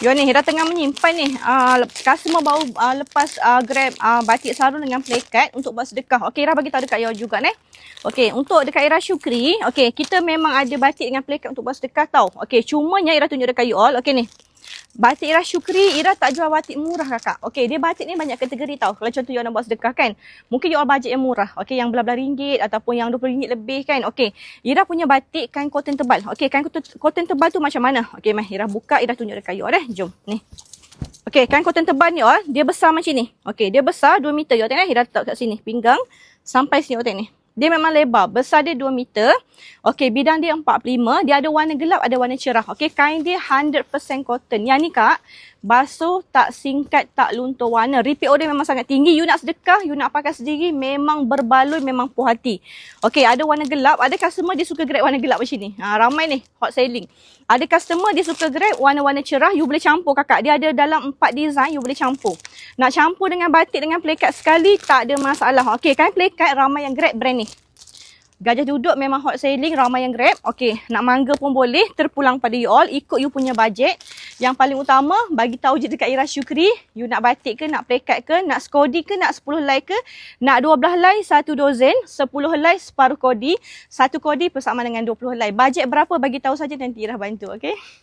You ni, Ira tengah menyimpan ni. Customer baru lepas grab batik sarung dengan plakat untuk buat sedekah. Okey, Ira bagi tahu dekat you juga ni. Okey, untuk dekat Ira Syukri, okey, kita memang ada batik dengan plakat untuk buat sedekah tau. Okey, cumanya Ira tunjuk dekat you all. Okey ni. Batik Ira Syukri, Ira tak jual batik murah kakak. Okey, dia batik ni banyak kategori tau. Kalau contoh you nak buat sedekah kan. Mungkin you all bajet yang murah. Okey, yang belah-belah ringgit ataupun yang RM20 lebih kan. Okey, Ira punya batik kain cotton tebal. Okey, kain cotton tebal tu macam mana? Okey, mari Ira buka, Ira tunjuk dekat you all Jom. Ni. Okey, kain cotton tebal ni all, dia besar macam ni. Okey, dia besar 2 meter. You tengok Ira letak kat sini. Pinggang sampai sini you tengok ni. Dia memang lebar. Besar dia 2 meter. Okey, bidang dia 45. Dia ada warna gelap, ada warna cerah. Okey, kain dia 100% cotton. Yang ni kak, basuh, tak singkat, tak luntur warna. Repeat order memang sangat tinggi. You nak sedekah, you nak pakai sendiri, memang berbaloi, memang puas hati. Okey, ada warna gelap. Ada customer dia suka grab warna gelap macam ni. Ramai ni, hot selling. Ada customer dia suka grab warna-warna cerah. You boleh campur kakak. Dia ada dalam 4 design, you boleh campur. Nak campur dengan batik, dengan plakat sekali, tak ada masalah. Okey, kan plakat ramai yang grab brand ni. Gajah duduk memang hot selling, ramai yang grab. Okey, nak mangga pun boleh, terpulang pada you all, ikut you punya bajet. Yang paling utama, bagi tahu je dekat Ira Syukri, you nak batik ke, nak plakat ke, nak skodi ke, nak 10 helai ke, nak 12 helai 1 dozen, 10 helai separuh kodi, 1 kodi bersama dengan 20 helai. Bajet berapa bagi tahu saja nanti Ira bantu, okey?